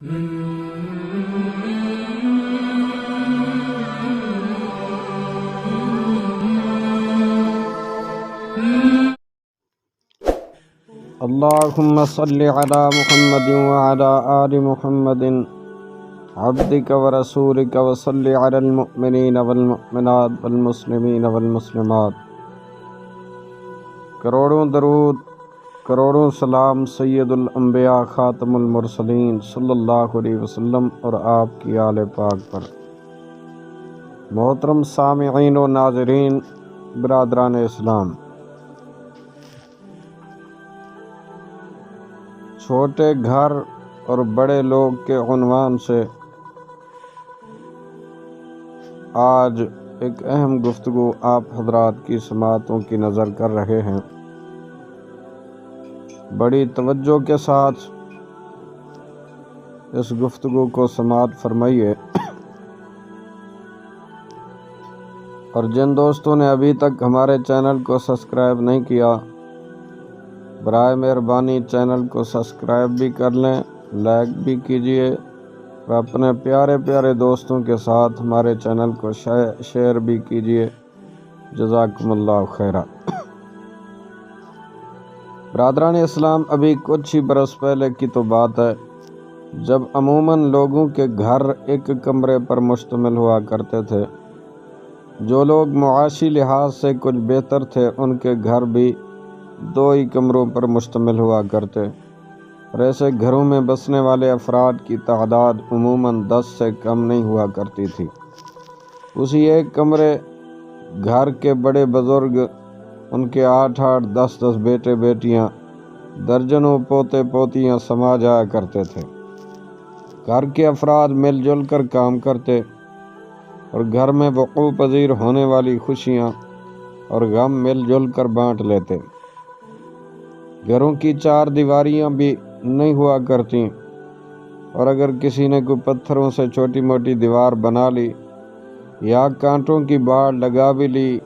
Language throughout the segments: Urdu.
اللهم صل على محمد وعلى آل محمد عبدك ورسولك وصل على المؤمنين والمؤمنات والمسلمين والمسلمات۔ کروڑوں درود، کروڑوں سلام سید الانبیاء خاتم المرسلین صلی اللہ علیہ وسلم اور آپ کی آل پاک پر۔ محترم سامعین و ناظرین، برادران اسلام، چھوٹے گھر اور بڑے لوگ کے عنوان سے آج ایک اہم گفتگو آپ حضرات کی سماعتوں کی نظر کر رہے ہیں۔ بڑی توجہ کے ساتھ اس گفتگو کو سماعت فرمائیے، اور جن دوستوں نے ابھی تک ہمارے چینل کو سبسکرائب نہیں کیا، برائے مہربانی چینل کو سبسکرائب بھی کر لیں، لائک بھی کیجئے اور اپنے پیارے پیارے دوستوں کے ساتھ ہمارے چینل کو شیئر بھی کیجئے۔ جزاکم اللہ خیرہ۔ برادران اسلام، ابھی کچھ ہی برس پہلے کی تو بات ہے جب عموماً لوگوں کے گھر ایک کمرے پر مشتمل ہوا کرتے تھے۔ جو لوگ معاشی لحاظ سے کچھ بہتر تھے ان کے گھر بھی 2 ہی کمروں پر مشتمل ہوا کرتے، اور ایسے گھروں میں بسنے والے افراد کی تعداد عموماً 10 سے کم نہیں ہوا کرتی تھی۔ اسی ایک کمرے گھر کے بڑے بزرگ، ان کے 8-8 10-10 بیٹے بیٹیاں، درجنوں پوتے پوتیاں سما جایا کرتے تھے۔ گھر کے افراد مل جل کر کام کرتے اور گھر میں وقوع پذیر ہونے والی خوشیاں اور غم مل جل کر بانٹ لیتے۔ گھروں کی 4 دیواریاں بھی نہیں ہوا کرتیں، اور اگر کسی نے کوئی پتھروں سے چھوٹی موٹی دیوار بنا لی یا کانٹوں کی باڑ لگا بھی لی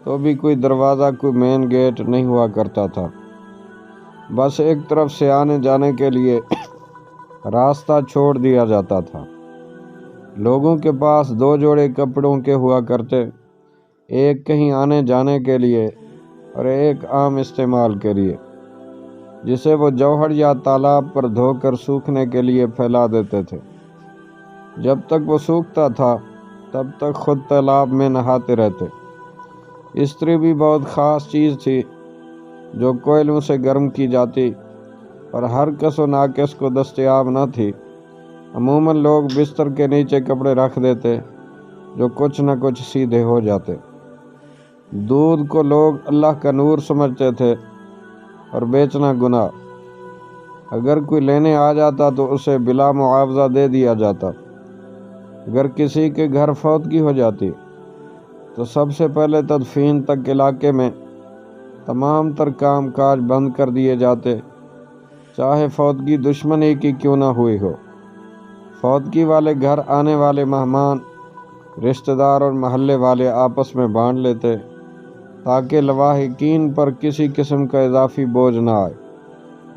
تو بھی کوئی دروازہ، کوئی مین گیٹ نہیں ہوا کرتا تھا۔ بس ایک طرف سے آنے جانے کے لیے راستہ چھوڑ دیا جاتا تھا۔ لوگوں کے پاس 2 جوڑے کپڑوں کے ہوا کرتے، ایک کہیں آنے جانے کے لیے اور ایک عام استعمال کے لیے، جسے وہ جوہر یا تالاب پر دھو کر سوکھنے کے لیے پھیلا دیتے تھے۔ جب تک وہ سوکھتا تھا تب تک خود تالاب میں نہاتے رہتے۔ استری بھی بہت خاص چیز تھی جو کوئلوں سے گرم کی جاتی اور ہر کس و ناکس کو دستیاب نہ تھی۔ عموماً لوگ بستر کے نیچے کپڑے رکھ دیتے جو کچھ نہ کچھ سیدھے ہو جاتے۔ دودھ کو لوگ اللہ کا نور سمجھتے تھے اور بیچنا گناہ۔ اگر کوئی لینے آ جاتا تو اسے بلا معاوضہ دے دیا جاتا۔ اگر کسی کے گھر فوتگی ہو جاتی تو سب سے پہلے تدفین تک علاقے میں تمام تر کام کاج بند کر دیے جاتے، چاہے فوتگی دشمنی کی کیوں نہ ہوئی ہو۔ فوتگی والے گھر آنے والے مہمان، رشتہ دار اور محلے والے آپس میں بانٹ لیتے تاکہ لواحقین پر کسی قسم کا اضافی بوجھ نہ آئے،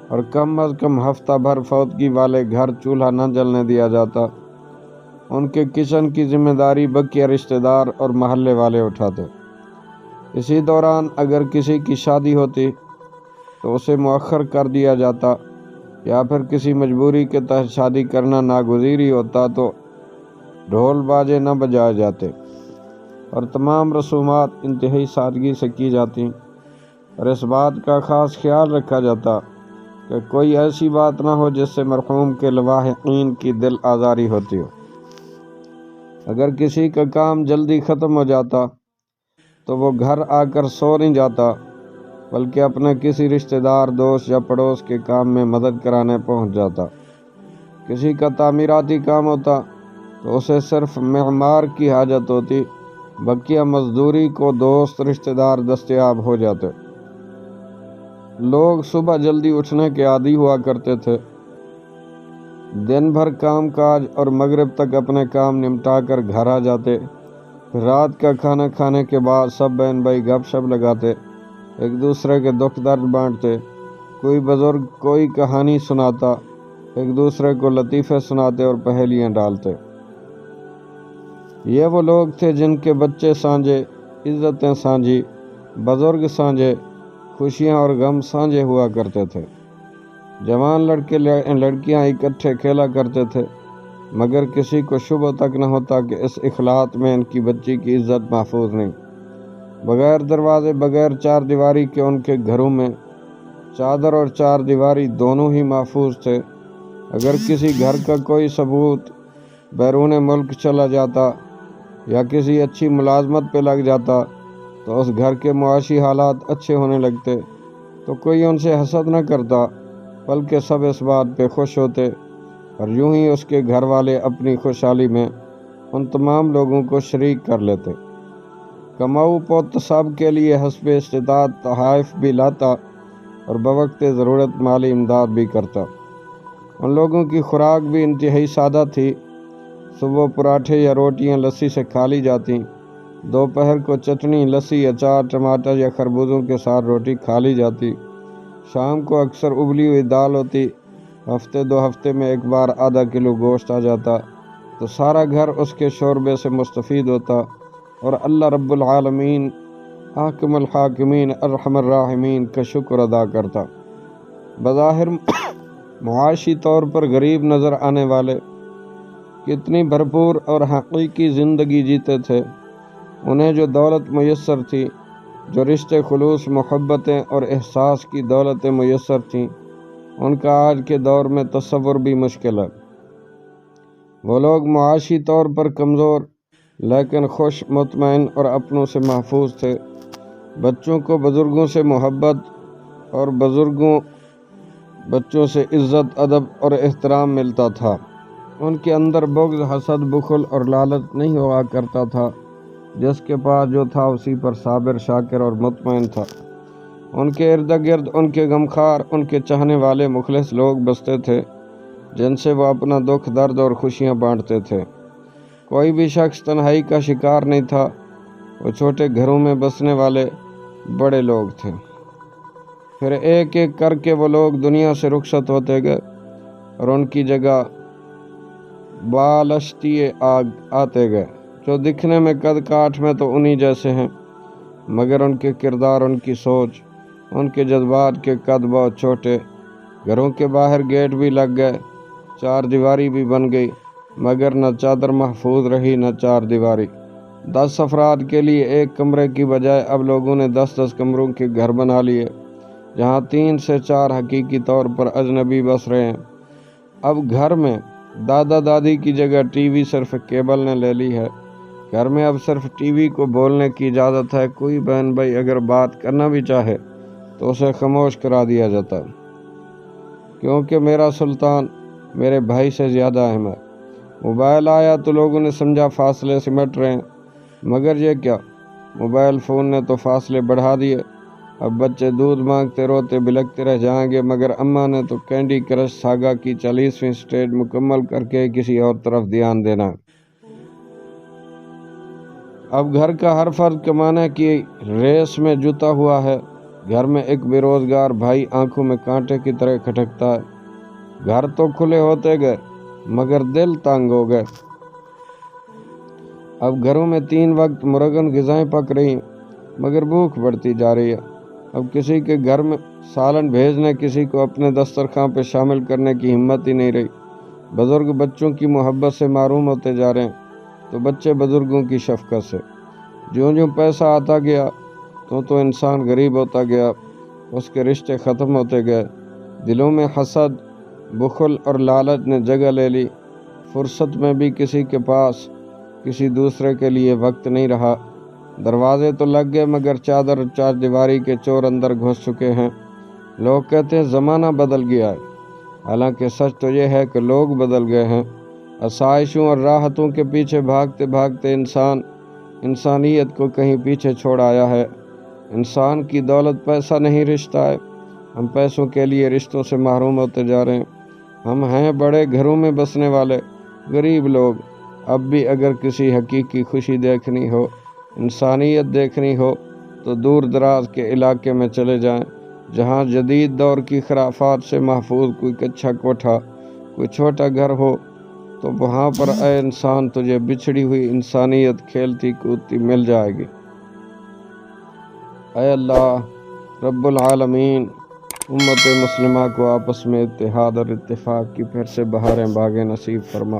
اور کم از کم ہفتہ بھر فوتگی والے گھر چولہا نہ جلنے دیا جاتا۔ ان کے کچن کی ذمہ داری بقیہ رشتہ دار اور محلے والے اٹھاتے۔ اسی دوران اگر کسی کی شادی ہوتی تو اسے مؤخر کر دیا جاتا، یا پھر کسی مجبوری کے تحت شادی کرنا ناگزیری ہوتا تو ڈھول باجے نہ بجائے جاتے، اور تمام رسومات انتہائی سادگی سے کی جاتی، اور اس بات کا خاص خیال رکھا جاتا کہ کوئی ایسی بات نہ ہو جس سے مرحوم کے لواحقین کی دل آزاری ہوتی ہو۔ اگر کسی کا کام جلدی ختم ہو جاتا تو وہ گھر آ کر سو نہیں جاتا، بلکہ اپنے کسی رشتہ دار، دوست یا پڑوس کے کام میں مدد کرانے پہنچ جاتا۔ کسی کا تعمیراتی کام ہوتا تو اسے صرف معمار کی حاجت ہوتی، بقیہ مزدوری کو دوست رشتہ دار دستیاب ہو جاتے۔ لوگ صبح جلدی اٹھنے کے عادی ہوا کرتے تھے، دن بھر کام کاج اور مغرب تک اپنے کام نمٹا کر گھر آ جاتے۔ رات کا کھانا کھانے کے بعد سب بہن بھائی گپ شپ لگاتے، ایک دوسرے کے دکھ درد بانٹتے، کوئی بزرگ کوئی کہانی سناتا، ایک دوسرے کو لطیفے سناتے اور پہیلیاں ڈالتے۔ یہ وہ لوگ تھے جن کے بچے سانجھے، عزتیں سانجھی، بزرگ سانجھے، خوشیاں اور غم سانجھے ہوا کرتے تھے۔ جوان لڑکے لڑکیاں اکٹھے کھیلا کرتے تھے، مگر کسی کو شبہ تک نہ ہوتا کہ اس اخلاط میں ان کی بچی کی عزت محفوظ نہیں۔ بغیر دروازے، بغیر چار دیواری کے ان کے گھروں میں چادر اور چار دیواری دونوں ہی محفوظ تھے۔ اگر کسی گھر کا کوئی ثبوت بیرون ملک چلا جاتا یا کسی اچھی ملازمت پہ لگ جاتا تو اس گھر کے معاشی حالات اچھے ہونے لگتے، تو کوئی ان سے حسد نہ کرتا، بلکہ سب اس بات پہ خوش ہوتے، اور یوں ہی اس کے گھر والے اپنی خوشحالی میں ان تمام لوگوں کو شریک کر لیتے۔ کماؤ پوت سب کے لیے حسب استطاعت تحائف بھی لاتا اور بوقت ضرورت مالی امداد بھی کرتا۔ ان لوگوں کی خوراک بھی انتہائی سادہ تھی۔ صبح پراٹھے یا روٹیاں لسی سے کھا لی جاتی، دوپہر کو چٹنی، لسی، اچار، ٹماٹر یا خربوزوں کے ساتھ روٹی کھا لی جاتی، شام کو اکثر ابلی ہوئی دال ہوتی، ہفتے دو ہفتے میں ایک بار آدھا کلو گوشت آ جاتا تو سارا گھر اس کے شوربے سے مستفید ہوتا، اور اللہ رب العالمین حاکم الحاکمین ارحم الراحمین کا شکر ادا کرتا۔ بظاہر معاشی طور پر غریب نظر آنے والے کتنی بھرپور اور حقیقی زندگی جیتے تھے۔ انہیں جو دولت میسر تھی، جو رشتے، خلوص، محبتیں اور احساس کی دولتیں میسر تھیں، ان کا آج کے دور میں تصور بھی مشکل ہے۔ وہ لوگ معاشی طور پر کمزور لیکن خوش، مطمئن اور اپنوں سے محفوظ تھے۔ بچوں کو بزرگوں سے محبت اور بزرگوں بچوں سے عزت، ادب اور احترام ملتا تھا۔ ان کے اندر بغض، حسد، بخل اور لالچ نہیں ہوا کرتا تھا۔ جس کے پاس جو تھا اسی پر صابر، شاکر اور مطمئن تھا۔ ان کے ارد گرد ان کے غمخوار، ان کے چاہنے والے مخلص لوگ بستے تھے، جن سے وہ اپنا دکھ، درد اور خوشیاں بانٹتے تھے۔ کوئی بھی شخص تنہائی کا شکار نہیں تھا۔ وہ چھوٹے گھروں میں بسنے والے بڑے لوگ تھے۔ پھر ایک ایک کر کے وہ لوگ دنیا سے رخصت ہوتے گئے اور ان کی جگہ بالشتیے آتے گئے، جو دکھنے میں قد کاٹھ میں تو انہی جیسے ہیں، مگر ان کے کردار، ان کی سوچ، ان کے جذبات کے قد بہت چھوٹے۔ گھروں کے باہر گیٹ بھی لگ گئے، چار دیواری بھی بن گئی، مگر نہ چادر محفوظ رہی نہ چار دیواری۔ 10 افراد کے لیے ایک کمرے کی بجائے اب لوگوں نے 10 کمروں کے گھر بنا لیے، جہاں 3 سے 4 حقیقی طور پر اجنبی بس رہے ہیں۔ اب گھر میں دادا دادی کی جگہ ٹی وی صرف کیبل نے لے لی ہے۔ گھر میں اب صرف ٹی وی کو بولنے کی اجازت ہے۔ کوئی بہن بھائی اگر بات کرنا بھی چاہے تو اسے خاموش کرا دیا جاتا ہے، کیونکہ میرا سلطان میرے بھائی سے زیادہ اہم ہے۔ موبائل آیا تو لوگوں نے سمجھا فاصلے سمٹ رہے ہیں، مگر یہ کیا، موبائل فون نے تو فاصلے بڑھا دیے۔ اب بچے دودھ مانگتے روتے بلکتے رہ جائیں گے، مگر اماں نے تو کینڈی کرش ساگا کی 40ویں سٹیج مکمل کر کے کسی اور طرف دھیان دینا ہے۔ اب گھر کا ہر فرد کمانے کی ریس میں جتا ہوا ہے۔ گھر میں ایک بے روزگار بھائی آنکھوں میں کانٹے کی طرح کھٹکتا ہے۔ گھر تو کھلے ہوتے گئے مگر دل تنگ ہو گئے۔ اب گھروں میں 3 وقت مرغن غذائیں پک رہی ہیں، مگر بھوک بڑھتی جا رہی ہے۔ اب کسی کے گھر میں سالن بھیجنے، کسی کو اپنے دسترخوان پہ شامل کرنے کی ہمت ہی نہیں رہی۔ بزرگ بچوں کی محبت سے محروم ہوتے جا رہے ہیں، تو بچے بزرگوں کی شفقت سے۔ جوں جوں پیسہ آتا گیا تو انسان غریب ہوتا گیا، اس کے رشتے ختم ہوتے گئے، دلوں میں حسد، بخل اور لالچ نے جگہ لے لی۔ فرصت میں بھی کسی کے پاس کسی دوسرے کے لیے وقت نہیں رہا۔ دروازے تو لگ گئے مگر چادر چار دیواری کے چور اندر گھس چکے ہیں۔ لوگ کہتے ہیں زمانہ بدل گیا ہے، حالانکہ سچ تو یہ ہے کہ لوگ بدل گئے ہیں۔ آسائشوں اور راحتوں کے پیچھے بھاگتے بھاگتے انسان انسانیت کو کہیں پیچھے چھوڑ آیا ہے۔ انسان کی دولت پیسہ نہیں، رشتہ ہے۔ ہم پیسوں کے لیے رشتوں سے محروم ہوتے جا رہے ہیں۔ ہم ہیں بڑے گھروں میں بسنے والے غریب لوگ۔ اب بھی اگر کسی حقیقی خوشی دیکھنی ہو، انسانیت دیکھنی ہو، تو دور دراز کے علاقے میں چلے جائیں، جہاں جدید دور کی خرافات سے محفوظ کوئی کچا کوٹھا، کوئی چھوٹا گھر ہو تو وہاں پر اے انسان تجھے بچھڑی ہوئی انسانیت کھیلتی کودتی مل جائے گی۔ اے اللہ رب العالمین، امت مسلمہ کو آپس میں اتحاد اور اتفاق کی پھر سے بہاریں باغیں نصیب فرما۔